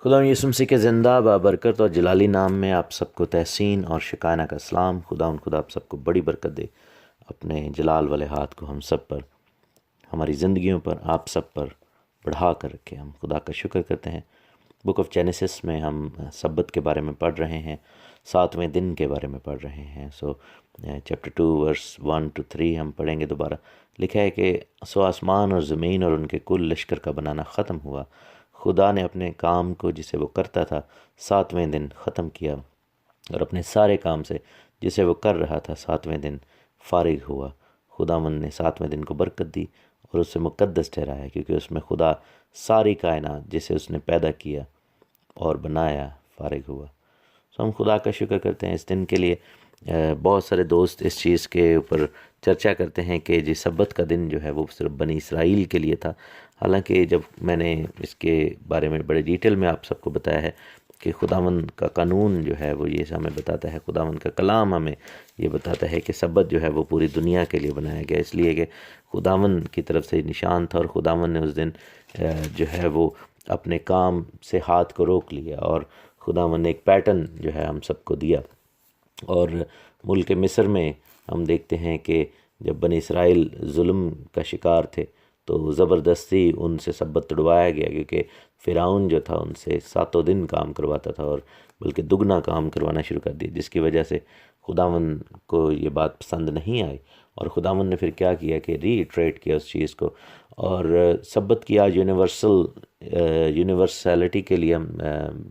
खुदा यीशु मसीह के ज़िंदा बाबरकत और जलाली नाम में आप सबको तहसीन और शिकाना का सलाम। खुदा आप सबको बड़ी बरकत दे, अपने जलाल वाले हाथ को हम सब पर, हमारी ज़िंदगियों पर, आप सब पर बढ़ा कर रखे। हम खुदा का शुक्र करते हैं। बुक ऑफ जेनेसिस में हम सब्बत के बारे में पढ़ रहे हैं, 7वें दिन के बारे में पढ़ रहे हैं। चैप्टर 2 वर्स 1 to 3 हम पढ़ेंगे दोबारा। लिखा है कि सो आसमान और ज़मीन और उनके कुल लश्कर का बनाना ख़त्म हुआ। खुदा ने अपने काम को जिसे वो करता था 7वें दिन ख़त्म किया, और अपने सारे काम से जिसे वो कर रहा था 7वें दिन फारिग हुआ। खुदावंद ने 7वें दिन को बरकत दी और उसे मुक़द्दस ठहराया, क्योंकि उसमें खुदा सारी कायनात जिसे उसने पैदा किया और बनाया फारिग हुआ। हम खुदा का शुक्र करते हैं इस दिन के लिए। बहुत सारे दोस्त इस चीज़ के ऊपर चर्चा करते हैं कि जी सब्बत का दिन जो है वो सिर्फ बनी इसराइल के लिए था। हालांकि जब मैंने इसके बारे में बड़े डिटेल में आप सबको बताया है कि खुदावंद का कानून जो है वो ये हमें बताता है, खुदावंद का कलाम हमें ये बताता है कि सब्बत जो है वो पूरी दुनिया के लिए बनाया गया, इसलिए कि खुदावंद की तरफ से निशान था। और खुदावंद ने उस दिन जो है वो अपने काम से हाथ को रोक लिया और खुदावंद ने एक पैटर्न जो है हम सबको दिया। और मुल्क मिस्र में हम देखते हैं कि जब बनी इसराइल जुल्म का शिकार थे तो ज़बरदस्ती उनसे सब्बत तुड़वाया गया, क्योंकि फ़िरौन जो था उनसे 7 दिन काम करवाता था और बल्कि दुगना काम करवाना शुरू कर दिया, जिसकी वजह से खुदावंद को ये बात पसंद नहीं आई। और खुदावंद ने फिर क्या किया कि रीट्रेट किया उस चीज़ को। और सब्बत की आज यूनिवर्सलिटी के लिए हम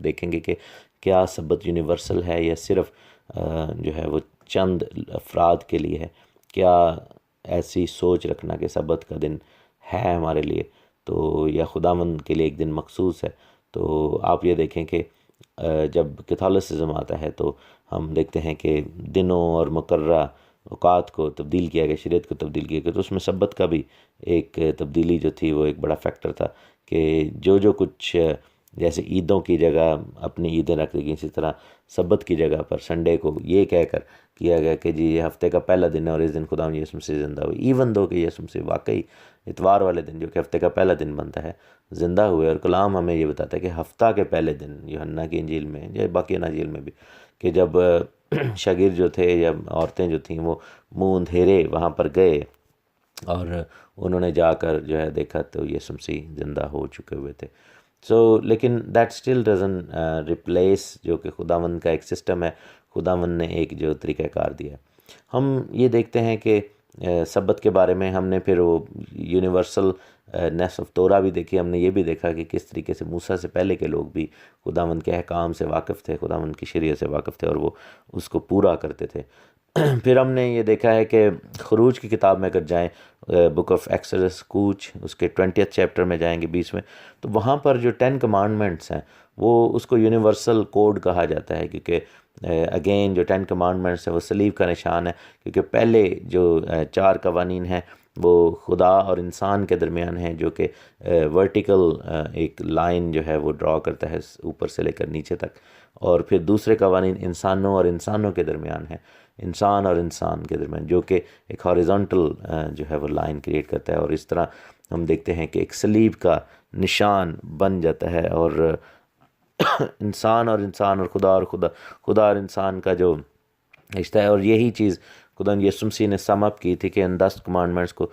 देखेंगे कि क्या सब्बत यूनिवर्सल है या सिर्फ जो है वो चंद अफराद के लिए है। क्या ऐसी सोच रखना कि सब्बत का दिन है हमारे लिए तो या खुदावंद के लिए एक दिन मखसूस है। तो आप ये देखें कि जब कैथोलिसिज्म आता है तो हम देखते हैं कि दिनों और मुकर्रा औकात को तब्दील किया गया, शरीयत को तब्दील किया गया, तो उसमें सब्बत का भी एक तब्दीली जो थी वो एक बड़ा फैक्टर था कि जो कुछ जैसे ईदों की जगह अपनी ईदें रख दी गई, इसी तरह सब्बत की जगह पर संडे को ये कहकर किया गया कि जी ये हफ़्ते का पहला दिन है और इस दिन खुदा यीशु मसीह ज़िंदा हुए। इवन दो कि यीशु मसीह वाकई इतवार वाले दिन जो कि हफ़्ते का पहला दिन बनता है ज़िंदा हुए। और कलाम हमें ये बताता है कि हफ़्ता के पहले दिन यूहन्ना की इंजील में या बाकी इंजील में भी कि जब शागिर्द जो थे या औरतें जो थीं वो मुँह अंधेरे वहाँ पर गए और उन्होंने जाकर जो है देखा तो यीशु मसीह ज़िंदा हो चुके हुए थे। लेकिन दैट स्टिल डजन रिप्लेस जो कि खुदावंद का एक सिस्टम है, खुदावंद ने एक जो तरीक़ाकार दिया। हम ये देखते हैं कि सब्बत के बारे में हमने फिर वो यूनिवर्सल नेस ऑफ तोरा भी देखी। हमने ये भी देखा कि किस तरीके से मूसा से पहले के लोग भी खुदावंद के अहकाम से वाकिफ़ थे, खुदावंद की शरीयत से वाकिफ़ थे और वो उसको पूरा करते थे। फिर हमने ये देखा है कि खरूज की किताब में अगर जाएं, बुक ऑफ एक्सोडस कूच, उसके 20th चैप्टर में जाएंगे 20वें, तो वहाँ पर जो 10 कमांडमेंट्स हैं वो उसको यूनिवर्सल कोड कहा जाता है, क्योंकि अगेन जो 10 कमांडमेंट्स हैं वो सलीब का निशान है। क्योंकि पहले जो 4 कवानीन हैं वो खुदा और इंसान के दरमियान है, जो कि वर्टिकल एक लाइन जो है वो ड्रॉ करता है ऊपर से लेकर नीचे तक। और फिर दूसरे कवानीन इंसानों और इंसानों के दरमियान है, इंसान और इंसान के दरमियान, जो कि एक हॉरिजॉन्टल जो है वो लाइन क्रिएट करता है। और इस तरह हम देखते हैं कि एक सलीब का निशान बन जाता है और इंसान और खुदा और इंसान का जो रिश्ता है। और यही चीज़ खुदा यीशु मसीह ने सम अप की थी कि इन 10 कमांडमेंट्स को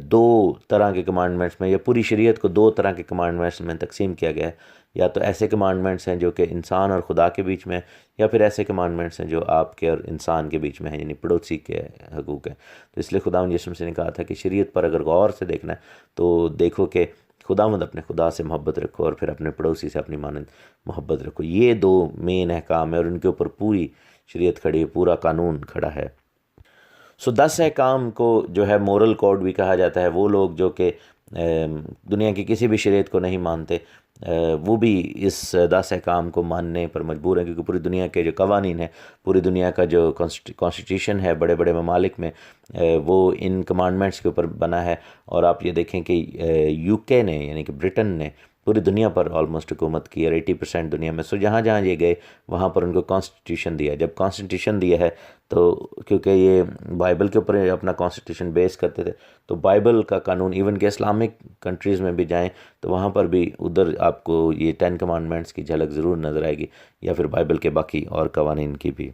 2 तरह के कमांडमेंट्स में या पूरी शरीयत को 2 तरह के कमांडमेंट्स में तकसीम किया गया है। या तो ऐसे कमांडमेंट्स हैं जो कि इंसान और खुदा के बीच में है, या फिर ऐसे कमांडमेंट्स हैं जो आपके और इंसान के बीच में है, यानी पड़ोसी के हकूक़ हैं। तो इसलिए खुदा यीशु मसीह ने कहा था कि शरीयत पर अगर गौर से देखना है तो देखो कि खुदावंद अपने खुदा से मोहब्बत रखो और फिर अपने पड़ोसी से अपनी मानंद मोहब्बत रखो। ये 2 मेन अहकाम है और उनके ऊपर पूरी शरीयत खड़ी है, पूरा कानून खड़ा है। 10 अहकाम को जो है मोरल कोड भी कहा जाता है। वो लोग जो कि दुनिया की किसी भी शरीयत को नहीं मानते वो भी इस 10 अहकाम को मानने पर मजबूर हैं, क्योंकि पूरी दुनिया के जो कवानीन है, पूरी दुनिया का जो कॉन्स्टिट्यूशन है बड़े बड़े ममालिक में वो इन कमांडमेंट्स के ऊपर बना है। और आप ये देखें कि यूके ने यानी कि ब्रिटेन ने पूरी दुनिया पर ऑलमोस्ट हुकूमत की, और 80% दुनिया में। सो जहाँ जहाँ ये गए वहाँ पर उनको कॉन्स्टिट्यूशन दिया। जब कॉन्स्टिट्यूशन दिया है तो क्योंकि ये बाइबल के ऊपर अपना कॉन्स्टिट्यूशन बेस करते थे, तो बाइबल का कानून इवन के इस्लामिक कंट्रीज़ में भी जाएं तो वहाँ पर भी उधर आपको ये 10 कमांडमेंट्स की झलक ज़रूर नज़र आएगी, या फिर बाइबल के बाकी और कवानीन की भी।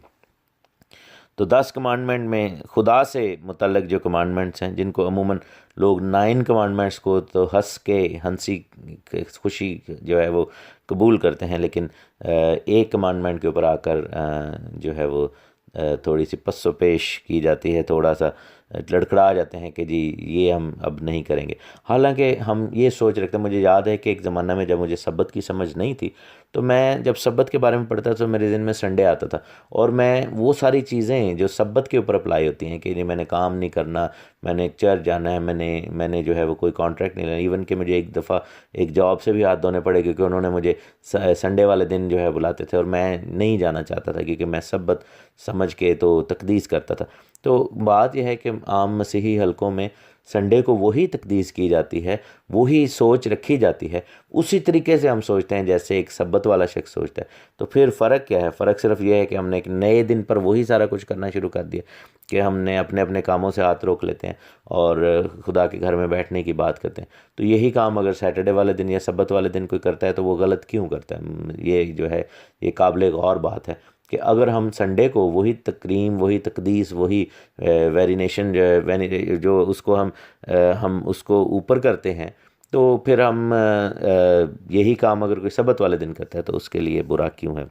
तो 10 कमांडमेंट में खुदा से मुतल्लक जो कमांडमेंट्स हैं, जिनको अमूमन लोग 9 कमांडमेंट्स को तो हंसी खुशी जो है वो कबूल करते हैं, लेकिन एक कमांडमेंट के ऊपर आकर जो है वो थोड़ी सी पस्सो पेश की जाती है, थोड़ा सा लड़खड़ा जाते हैं कि जी ये हम अब नहीं करेंगे। हालांकि हम ये सोच रखते हैं, मुझे याद है कि एक ज़माना में जब मुझे सब्बत की समझ नहीं थी, तो मैं जब सब्बत के बारे में पढ़ता था तो मेरे ज़हन में संडे आता था, और मैं वो सारी चीज़ें जो सब्बत के ऊपर अप्लाई होती हैं कि जी मैंने काम नहीं करना, मैंने चर्च जाना है, मैंने जो है वो कोई कॉन्ट्रैक्ट नहीं लेना। इवन कि मुझे एक दफ़ा एक जॉब से भी हाथ धोने पड़े क्योंकि उन्होंने मुझे संडे वाले दिन जो है बुलाते थे और मैं नहीं जाना चाहता था, क्योंकि मैं सब्बत समझ के तो तकदीस करता था। तो बात यह है कि आम मसीही हलकों में संडे को वही तकदीस की जाती है, वही सोच रखी जाती है, उसी तरीके से हम सोचते हैं जैसे एक सब्बत वाला शख्स सोचता है। तो फिर फ़र्क क्या है? फ़र्क सिर्फ यह है कि हमने एक नए दिन पर वही सारा कुछ करना शुरू कर दिया कि हमने अपने अपने कामों से हाथ रोक लेते हैं और खुदा के घर में बैठने की बात करते हैं। तो यही काम अगर सैटरडे वाले दिन या सब्बत वाले दिन कोई करता है तो वो गलत क्यों करता है? ये जो है ये काबिल गौर बात है कि अगर हम संडे को वही तकरीम, वही तकदीस, वही वेरिनेशन जो उसको हम उसको ऊपर करते हैं, तो फिर हम यही काम अगर कोई सब्त वाले दिन करता है तो उसके लिए बुरा क्यों है?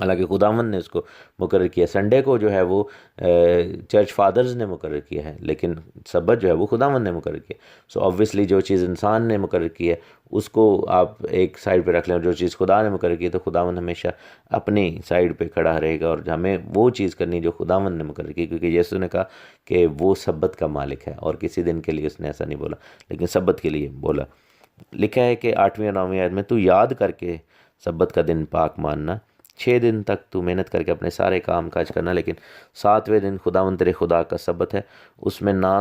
हालांकि खुदावंद ने उसको मुकर्रर किया। संडे को जो है वो चर्च फादर्स ने मुकर्रर किया है, लेकिन सब्त जो है वो खुदावंद ने मुकर्रर किया। सो ऑब्वियसली जो चीज़ इंसान ने मुकर्रर की है उसको आप एक साइड पे रख लें, और जो चीज़ खुदा ने मुकर्रर की है तो खुदावंद हमेशा अपनी साइड पे खड़ा रहेगा और हमें वो चीज़ करनी जो खुदावंद ने मुकर्रर की, क्योंकि यीशु ने कहा कि वो सब्त का मालिक है और किसी दिन के लिए उसने ऐसा नहीं बोला, लेकिन सब्त के लिए बोला। लिखा है कि 8वीं और 9वीं आयत में, तू याद करके सब्त का दिन पाक मानना, 6 दिन तक तू मेहनत करके अपने सारे काम काज करना, लेकिन 7वें दिन खुदावंद तेरे खुदा का सब्त है, उसमें ना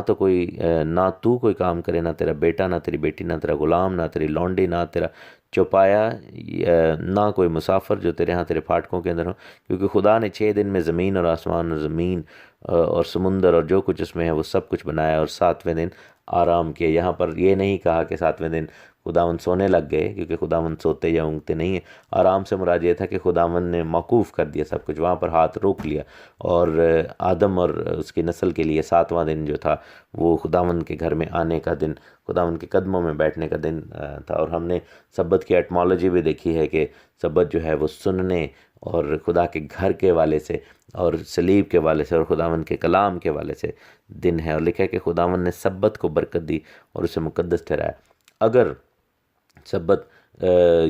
ना तू कोई काम करे, ना तेरा बेटा, ना तेरी बेटी, ना तेरा गुलाम, ना तेरी लौंडी, ना तेरा चौपाया, ना कोई मुसाफिर जो तेरे यहाँ तेरे फाटकों के अंदर हो, क्योंकि खुदा ने 6 दिन में ज़मीन और आसमान और ज़मीन और समुंदर और जो कुछ उसमें है वो सब कुछ बनाया, और 7वें दिन आराम किया। यहाँ पर ये नहीं कहा कि 7वें दिन खुदावंद सोने लग गए, क्योंकि खुदावंद सोते या ऊँगते नहीं है। आराम से मुराद ये था कि खुदावंद ने मौकूफ़ कर दिया सब कुछ, वहाँ पर हाथ रोक लिया, और आदम और उसकी नस्ल के लिए 7वां दिन जो था वो खुदावंद के घर में आने का दिन, खुदावंद के कदमों में बैठने का दिन था। और हमने सब्बत की एटमोलॉजी भी देखी है कि सब्बत जो है वो सुनने और खुदा के घर के वाले से और सलीब के वाले से और खुदावंद के कलाम के वाले से दिन है। और लिखा है कि खुदावंद ने सब्बत को बरकत दी और उसे मुकद्दस ठहराया। अगर सब्बत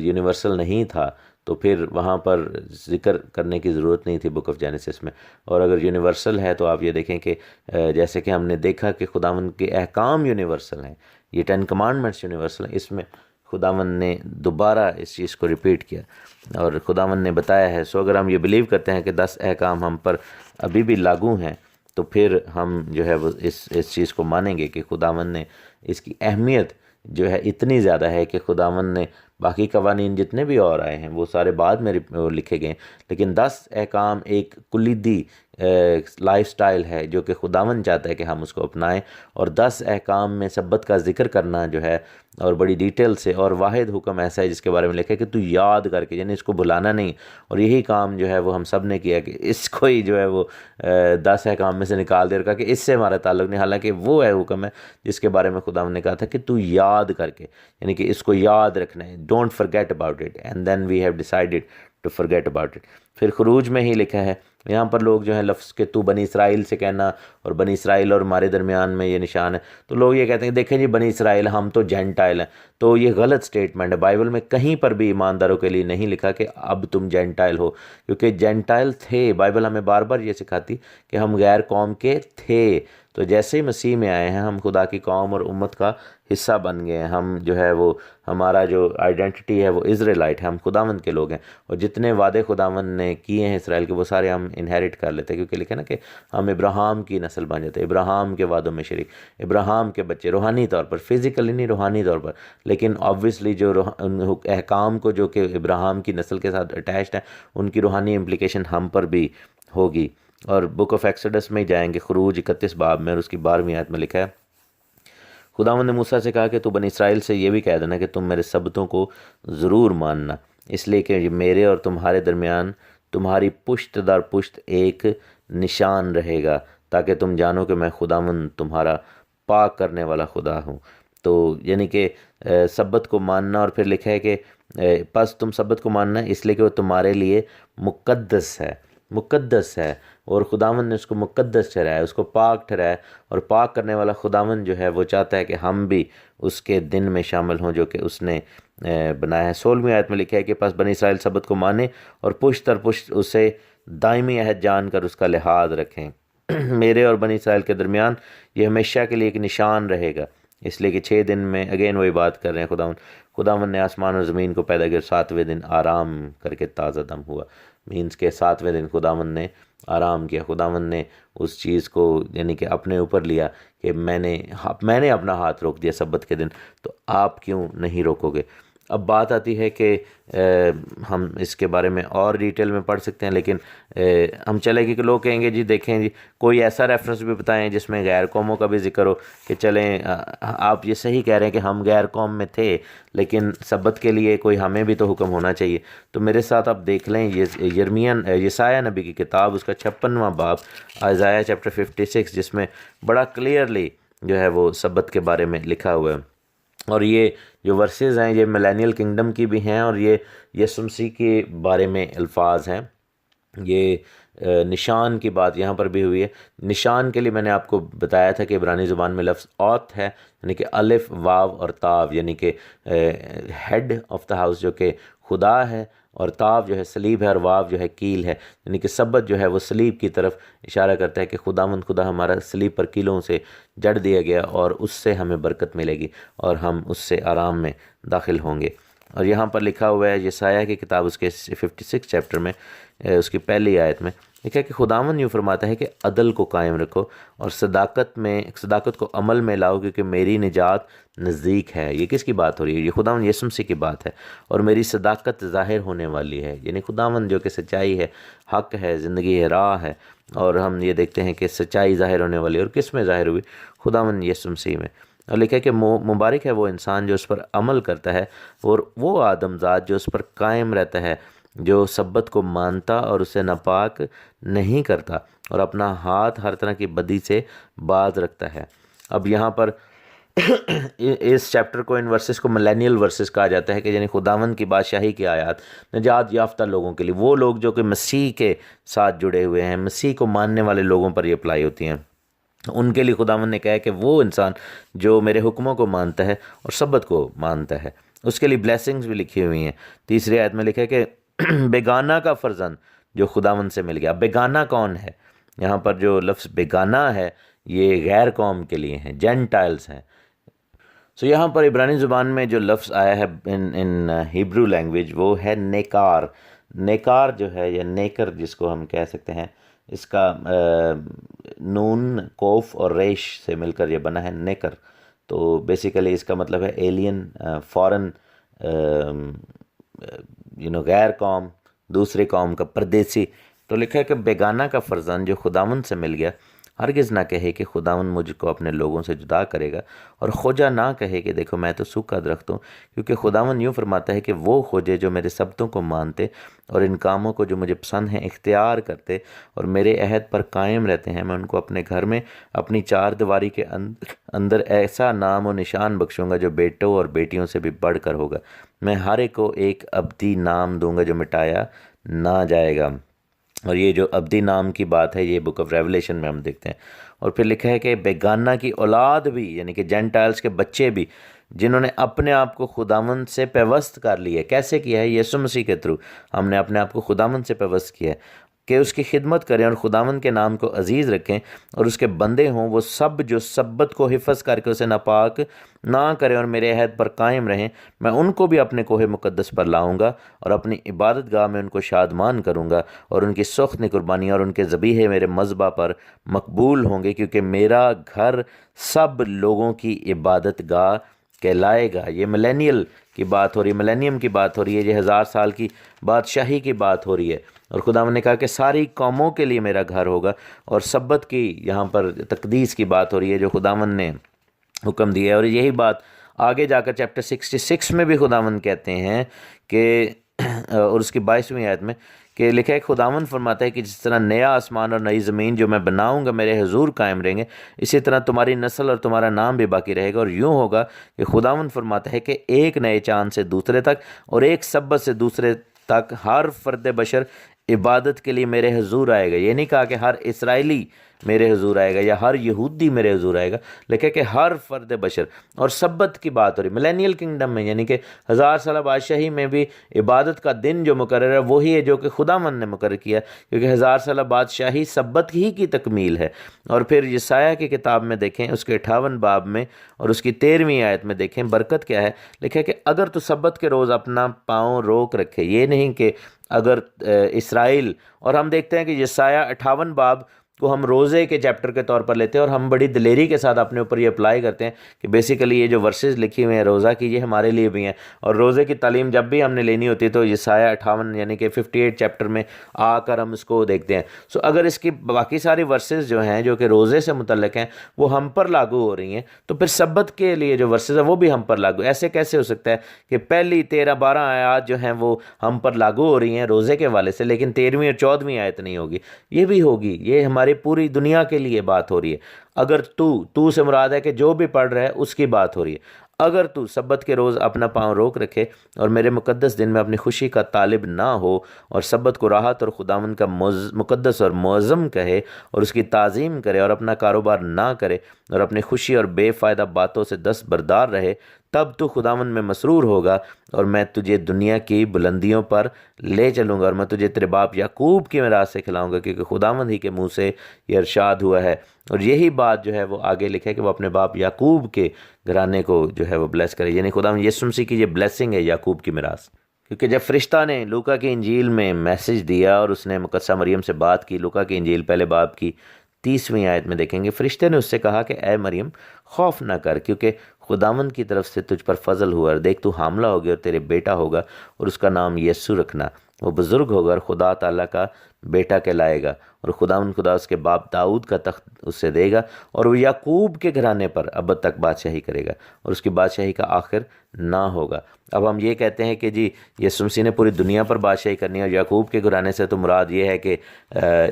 यूनिवर्सल नहीं था तो फिर वहाँ पर ज़िक्र करने की ज़रूरत नहीं थी बुक ऑफ जेनेसिस में। और अगर यूनिवर्सल है तो आप ये देखें कि जैसे कि हमने देखा कि खुदावंद के अहकाम यूनिवर्सल हैं, ये 10 कमांडमेंट्स यूनिवर्सल हैं, इसमें खुदावंद ने दोबारा इस चीज़ को रिपीट किया और खुदावंद ने बताया है। सो अगर हम ये बिलीव करते हैं कि 10 अहकाम हम पर अभी भी लागू हैं, तो फिर हम जो है वो इस चीज़ को मानेंगे कि खुदावंद ने इसकी अहमियत जो है इतनी ज़्यादा है कि खुदावंद ने बाकी कवानीन जितने भी और आए हैं वो सारे बाद में लिखे गए, लेकिन 10 अहकाम एक कुलीदी लाइफस्टाइल है जो कि खुदावंद चाहता है कि हम उसको अपनाएं। और 10 अहकाम में सब्बत का जिक्र करना जो है और बड़ी डिटेल से, और वाहिद हुक्म ऐसा है जिसके बारे में लिखा है कि तू याद करके, यानी इसको भुलाना नहीं। और यही काम जो है वो हम सब ने किया कि इसको ही जो है वो 10 अहकाम में से निकाल दे और कहा कि इससे हमारा ताल्लुक़ नहीं, हालांकि वो है हुक्म है जिसके बारे में खुदावंद ने कहा था कि तू याद करके, यानी कि इसको याद रखना है, don't forget about it, and then we have decided to forget about it. फिर खरूज में ही लिखा है, यहाँ पर लोग जो है लफ्ज़ के तू बनी इसराइल से कहना, और बनी इसराइल और हमारे दरमियान में ये निशान है, तो लोग ये कहते हैं देखें जी बनी इसराइल, हम तो जेंटाइल हैं। तो ये गलत स्टेटमेंट है। बाइबल में कहीं पर भी ईमानदारों के लिए नहीं लिखा कि अब तुम जेंटाइल हो, क्योंकि जेंटाइल थे। बाइबल हमें बार बार ये सिखाती कि हम गैर कौम के थे, तो जैसे ही मसीह में आए हैं हम खुदा की कौम और उम्मत का हिस्सा बन गए हैं। हम जो है वो हमारा जो आइडेंटिटी है वो इज़राइलाइट है, हम खुदावंद के लोग हैं, और जितने वादे खुदावंद ने किए हैं इसराइल के वो सारे हम इनहेरिट कर लेते हैं, क्योंकि लिखे ना कि हम इब्राहिम की नस्ल बन जाते हैं, इब्राहिम के वादों में शरीक, इब्राहिम के बच्चे, रूहानी तौर पर, फिज़िकली नहीं रूहानी तौर पर, लेकिन ऑब्वियसली जो अहकाम को जो कि इब्राहिम की नस्ल के साथ अटैच्ड है उनकी रूहानी इम्प्लिकेशन हम पर भी होगी। और बुक ऑफ एक्सोडस में जाएंगे, खरूज 31 बाब में, और उसकी 12वीं आयत में लिखा है, खुदावंद ने मूसा से कहा कि तू बनी इसराइल से ये भी कह देना कि तुम मेरे सबतों को ज़रूर मानना, इसलिए कि मेरे और तुम्हारे दरमियान तुम्हारी पुश्त दर पुश्त एक निशान रहेगा, ताकि तुम जानो कि मैं खुदावंद तुम्हारा पाक करने वाला खुदा हूँ। तो यानी कि सब्बत को मानना, और फिर लिखा है कि बस तुम सब्बत को मानना इसलिए कि वो तुम्हारे लिए मुक़द्दस है, मुक़द्दस है, और खुदावंद ने उसको मुक़द्दस ठहराया, उसको पाक ठहराया, और पाक करने वाला खुदावंद जो है वो चाहता है कि हम भी उसके दिन में शामिल हों जो कि उसने बनाया है। 16वीं आयत में लिखा है कि बस बनी इसराइल सब्बत को माने और पुश्त दर पुश्त उसे दायमी अहद जानकर उसका लिहाज रखें। मेरे और बनी इसराइल के दरमियान ये हमेशा के लिए एक निशान रहेगा, इसलिए कि 6 दिन में, अगेन वही बात कर रहे हैं, खुदावंद ने आसमान और ज़मीन को पैदा किया, 7वें दिन आराम करके ताज़ा दम हुआ। मीन्स के 7वें दिन खुदावंद ने आराम किया, खुदावंद ने उस चीज़ को यानी कि अपने ऊपर लिया कि मैंने अपना हाथ रोक दिया सब्बत के दिन, तो आप क्यों नहीं रोकोगे। अब बात आती है कि हम इसके बारे में और डिटेल में पढ़ सकते हैं, लेकिन हम चलेंगे कि लोग कहेंगे जी देखें जी कोई ऐसा रेफरेंस भी बताएं जिसमें गैर कौमों का भी जिक्र हो, कि चलें आप ये सही कह रहे हैं कि हम गैर कौम में थे, लेकिन सब्बत के लिए कोई हमें भी तो हुक्म होना चाहिए। तो मेरे साथ आप देख लें ये यसाया नबी की किताब, उसका 56वां बाब, आइज़ाया चैप्टर 56, जिसमें बड़ा क्लियरली जो है वो सब्बत के बारे में लिखा हुआ है। और ये जो वर्सेस हैं ये मिलेनियल किंगडम की भी हैं, और ये यीशु मसीह के बारे में अल्फाज हैं। ये निशान की बात यहाँ पर भी हुई है। निशान के लिए मैंने आपको बताया था कि इब्रानी ज़ुबान में लफ्ज़ औत है, यानी कि अलिफ वाव और ताव, यानी कि हेड ऑफ द हाउस जो कि खुदा है, और ताव जो है सलीब है, और वाव जो है कील है, यानी कि सब्बत जो है वो सलीब की तरफ इशारा करता है कि खुदा हमारा सलीब पर कीलों से जड़ दिया गया, और उससे हमें बरकत मिलेगी और हम उससे आराम में दाखिल होंगे। और यहाँ पर लिखा हुआ है यसाया की किताब उसके 56 चैप्टर में उसकी पहली आयत में लिखा है कि खुदावंद यूँ फरमाता है कि अदल को कायम रखो और सदाकत को अमल में लाओ, क्योंकि मेरी निजात नज़दीक है। ये किसकी बात हो रही है? ये खुदावंद यीशु मसीह की बात है। और मेरी सदाकत ज़ाहिर होने वाली है, यानी खुदावंद जो कि सच्चाई है, हक़ है, ज़िंदगी है, राह है। और हम ये देखते हैं कि सच्चाई ज़ाहिर होने वाली है, और किस में ज़ाहिर हुई? खुदावंद यीशु मसीह में। और लिखा है कि मुबारक है वो इंसान जो उस पर अमल करता है, और वो आदमजात जो उस पर कायम रहता है, जो सब्बत को मानता और उसे नापाक नहीं करता, और अपना हाथ हर तरह की बदी से बाज रखता है। अब यहाँ पर इस चैप्टर को, इन वर्सेस को मिलेनियल वर्सेस कहा जाता है, कि यानी खुदावंद की बादशाही की आयत निजात याफ्ता लोगों के लिए, वो लोग जो कि मसीह के साथ जुड़े हुए हैं, मसीह को मानने वाले लोगों पर ये अप्लाई होती हैं। उनके लिए खुदावंद ने कहा है कि वो इंसान जो मेरे हुक्मों को मानता है और सब्बत को मानता है, उसके लिए ब्लेसिंग्स भी लिखी हुई हैं। तीसरी आयत में लिखा है कि बेगाना का फर्जंद जो खुदावंद से मिल गया। बेगाना कौन है? यहाँ पर जो लफ्ज़ बेगाना है ये गैर कौम के लिए हैं, जेंटाइल्स हैं। सो यहाँ पर इब्रानी ज़ुबान में जो लफ्ज़ आया है इन हिब्रू लैंग्वेज वो है नेकार। नेकार जो है, या नेकर जिसको हम कह सकते हैं, इसका नून, कोफ और रेश से मिलकर ये बना है नेकर। तो बेसिकली इसका मतलब है एलियन, फॉरेन, गैर कौम, दूसरे कौम का परदेसी। तो लिखा है कि बेगाना का फर्जंद जो खुदावंद से मिल गया, हरगिज़ ना कहे कि खुदावंद मुझको अपने लोगों से जुदा करेगा, और खोजा ना कहे कि देखो मैं तो सूखा दरख्त हूँ, क्योंकि खुदावंद यूँ फरमाता है कि वो खोजे जो मेरे शब्दों को मानते और इन कामों को जो मुझे पसंद हैं इख्तियार करते और मेरे अहद पर कायम रहते हैं। मैं उनको अपने घर में अपनी चार दीवारी के अंदर ऐसा नाम और निशान बख्शूँगा जो बेटों और बेटियों से भी बढ़कर होगा। मैं हर एक को एक अब्दी नाम दूँगा जो मिटाया ना जाएगा। और ये जो अब्दी नाम की बात है ये बुक ऑफ रेवलेशन में हम देखते हैं। और फिर लिखा है कि बेगाना की औलाद भी, यानी कि जेंटाइल्स के बच्चे भी, जिन्होंने अपने आप को खुदावंद से पेवस्त कर लिया है। कैसे किया है? यीशु मसीह के थ्रू हमने अपने आप को खुदावंद से पेवस्त किया है। कि उसकी खिदमत करें और खुदावंद के नाम को अजीज़ रखें और उसके बंदे हों, वो सब जो सब्बत को हिफज करके उसे नापाक ना करें और मेरे अहद पर कायम रहें, मैं उनको भी अपने कोहे मुक़द्दस पर लाऊंगा और अपनी इबादत गाह में उनको शादमान करूंगा और उनकी सख्त कुर्बानियाँ और उनके ज़बीहे मेरे मज़बा पर मकबूल होंगे, क्योंकि मेरा घर सब लोगों की इबादत गाह कहलाएगा। ये मिलेनियल की बात हो रही है, मिलेनियम की बात हो रही है, ये 1000 साल की बादशाही की बात हो रही है। और खुदावंद ने कहा कि सारी कौमों के लिए मेरा घर होगा। और सब्बत की यहाँ पर तकदीस की बात हो रही है जो खुदावंद ने हुक्म दिया है। और यही बात आगे जाकर चैप्टर 66 में भी खुदावंद कहते हैं कि और उसकी 22वीं आयत में कि लिखा है, खुदावंद फरमाता है कि जिस तरह नया आसमान और नई ज़मीन जो मैं बनाऊंगा मेरे हुजूर कायम रहेंगे, इसी तरह तुम्हारी नस्ल और तुम्हारा नाम भी बाकी रहेगा। और यूँ होगा कि खुदावंद फरमाता है कि एक नए चाँद से दूसरे तक और एक सब्बत से दूसरे तक हर फ़र्द बशर इबादत के लिए मेरे हुजूर आएगा। ये नहीं कहा कि हर इसराइली मेरे हुजूर आएगा या हर यहूदी मेरे हुजूर आएगा, लेकिन कि हर फ़र्द बशर। और सब्बत की बात हो रही मिलेनियल किंगडम में, यानी कि 1000 साल बादशाही में भी इबादत का दिन जो मुकर्रर है वही है जो कि खुदावंद ने मुकर्रर किया, क्योंकि 1000 साल बादशाही सब्बत ही की तकमील है। और फिर यशायाह की किताब में देखें उसके 58 बाब में और उसकी 13वीं आयत में देखें बरकत क्या है। लिखा है कि अगर तो सब्बत के रोज़ अपना पाँव रोक रखे, ये नहीं कि अगर इसराइल, और हम देखते हैं कि यशायाह 58 बाब को हम रोज़े के चैप्टर के तौर पर लेते हैं और हम बड़ी दिलेरी के साथ अपने ऊपर ये अप्लाई करते हैं कि बेसिकली ये जो वर्सेस लिखी हुई हैं रोज़ा की, ये हमारे लिए भी हैं। और रोज़े की तालीम जब भी हमने लेनी होती है तो यशायाह 58 यानी कि 58 चैप्टर में आकर हम इसको देखते हैं। सो अगर इसकी बाकी सारी वर्सेस जो हैं जो कि रोज़े से मुतल्लिक हैं वो हम पर लागू हो रही हैं, तो फिर सब्बत के लिए जो वर्सेस है वो भी हम पर लागू। ऐसे कैसे हो सकता है कि पहली 13-12 आयत जो हैं वो हम पर लागू हो रही हैं रोज़े के वाले से, लेकिन 13वीं और 14वीं आयत नहीं होगी? ये भी होगी। ये हमारी पूरी दुनिया के लिए बात हो रही है। अगर तू से मुराद है कि जो भी पढ़ रहा है उसकी बात हो रही है। अगर तू सब्बत के रोज़ अपना पाँव रोक रखे और मेरे मुक़द्दस दिन में अपनी खुशी का तालिब ना हो और सब्बत को राहत और खुदावंद का मुक़द्दस और मुअज़्ज़म कहे और उसकी ताज़ीम करे और अपना कारोबार ना करे और अपनी खुशी और बेफ़ायदा बातों से दस्तबरदार रहे, तब तू खुदावंद में मसरूर होगा और मैं तुझे दुनिया की बुलंदियों पर ले चलूँगा और मैं तुझे तेरे बाप याकूब की मिरास से खिलाऊँगा, क्योंकि खुदावंद ही के मुँह से ये इरशाद हुआ है। और यही बात जो है वो आगे लिखा है कि वो अपने बाप याकूब के घराने को जो है वो ब्लेस करे, यानी खुदावंद यीशु मसीह की ये ब्लेसिंग है याकूब की मिरास। क्योंकि जब फ़रिश्ता ने लूका की इंजील में मैसेज दिया और उसने मुकद्दसा मरियम से बात की, लूका की इंजील पहले बाब की 30वीं आयत में देखेंगे, फ़रिश्ते ने उससे कहा कि ए मरियम खौफ ना कर, क्योंकि खुदावंद की तरफ से तुझ पर फजल हुआ और देख तू हामला होगी और तेरे बेटा होगा और उसका नाम यीशु रखना। वो बुज़ुर्ग होगा और खुदा ताला का बेटा कहलाएगा और खुदावंद खुदा उसके बाप दाऊद का तख्त उससे देगा और वो याकूब के घराने पर अब तक बादशाही करेगा और उसकी बादशाही का आखिर ना होगा। अब हम ये कहते हैं कि जी यीशु मसीह ने पूरी दुनिया पर बादशाही करनी है और याकूब के घराने से तो मुराद ये है कि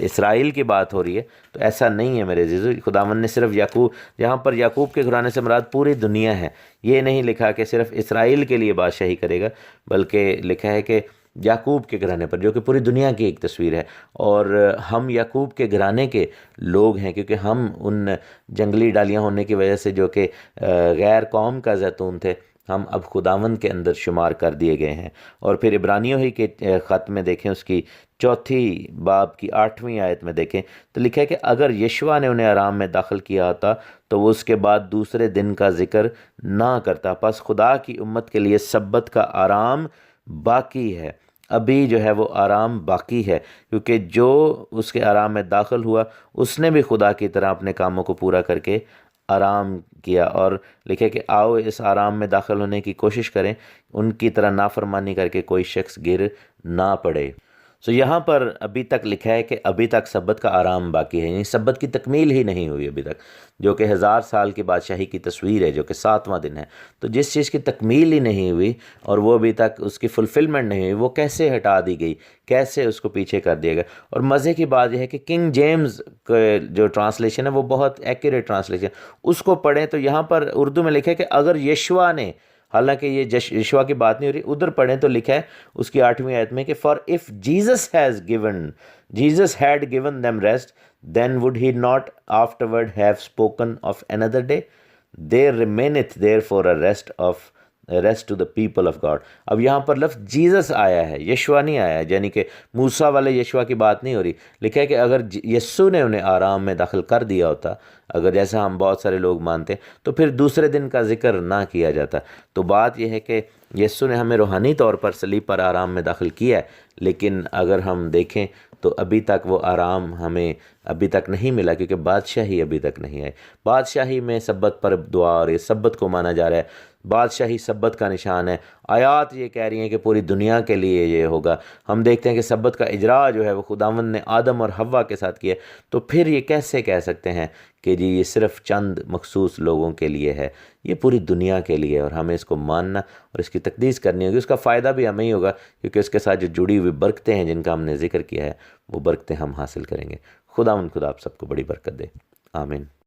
इसराइल की बात हो रही है, तो ऐसा नहीं है मेरे अज़ीज़ों। खुदावंद ने सिर्फ याकूब, यहाँ पर याकूब के घराने से मुराद पूरी दुनिया है। ये नहीं लिखा कि सिर्फ इसराइल के लिए बादशाही करेगा, बल्कि लिखा है कि याकूब के घराने पर, जो कि पूरी दुनिया की एक तस्वीर है। और हम याकूब के घराने के लोग हैं, क्योंकि हम उन जंगली डालियाँ होने की वजह से जो कि गैर कौम का जैतून थे, हम अब खुदावंद के अंदर शुमार कर दिए गए हैं। और फिर इब्रानियों ही के ख़त में देखें उसकी 4 बाब की 8वीं आयत में देखें तो लिखा है कि अगर यशुआ ने उन्हें आराम में दाखिल किया होता तो वो उसके बाद दूसरे दिन का जिक्र ना करता। बस खुदा की उम्मत के लिए सब्बत का आराम बाकी है, अभी जो है वो आराम बाकी है, क्योंकि जो उसके आराम में दाखिल हुआ उसने भी खुदा की तरह अपने कामों को पूरा करके आराम किया। और लिखे कि आओ इस आराम में दाखिल होने की कोशिश करें, उनकी तरह नाफरमानी करके कोई शख्स गिर ना पड़े। सो यहाँ पर अभी तक लिखा है कि अभी तक सब्बत का आराम बाकी है, यानी सब्बत की तकमील ही नहीं हुई अभी तक, जो कि 1000 साल की बादशाही की तस्वीर है, जो कि 7वां दिन है। तो जिस चीज़ की तकमील ही नहीं हुई और वो अभी तक उसकी फुलफिलमेंट नहीं हुई, वो कैसे हटा दी गई, कैसे उसको पीछे कर दिया गया। और मज़े की बात यह है कि किंग जेम्स के जो ट्रांसलेशन है वो बहुत एक्यूरेट ट्रांसलेशन, उसको पढ़ें तो यहाँ पर उर्दू में लिखा है कि अगर यशुआ ने, हालांकि ये यशुआ की बात नहीं हो रही, उधर पढ़ें तो लिखा है उसकी 8वीं आयत में कि for if Jesus had given them rest then would he not afterward have spoken of another day, there remaineth therefore a rest of rest to the people of God. अब यहाँ पर लफ्ज़ जीसस आया है, यशुआ नहीं आया है, यानी कि मूसा वाले यशुआ की बात नहीं हो रही। लिखा है कि अगर यस्सु ने उन्हें आराम में दाखिल कर दिया होता, अगर जैसा हम बहुत सारे लोग मानते हैं, तो फिर दूसरे दिन का जिक्र ना किया जाता। तो बात यह है कि यस्सु ने हमें रूहानी तौर पर सलीब पर आराम में दाखिल किया है, लेकिन अगर हम देखें तो अभी तक वो आराम हमें अभी तक नहीं मिला, क्योंकि बादशाही अभी तक नहीं आई। बादशाही में सब्बत पर दुआ और ये सब्बत को माना जा रहा है, बादशाही सब्बत का निशान है। आयात ये कह रही हैं कि पूरी दुनिया के लिए ये होगा। हम देखते हैं कि सब्बत का इजरा जो है वो खुदावंद ने आदम और हव्वा के साथ किया। तो फिर ये कैसे कह सकते हैं कि जी ये सिर्फ़ चंद मखसूस लोगों के लिए है? ये पूरी दुनिया के लिए है, और हमें इसको मानना और इसकी तकदीस करनी होगी। उसका फ़ायदा भी हमें ही होगा, क्योंकि उसके साथ जो जुड़ी हुई बरकतें हैं जिनका हमने जिक्र किया है, वो बरकतें हम हासिल करेंगे। खुदा आप सबको बड़ी बरकत दे। आमीन।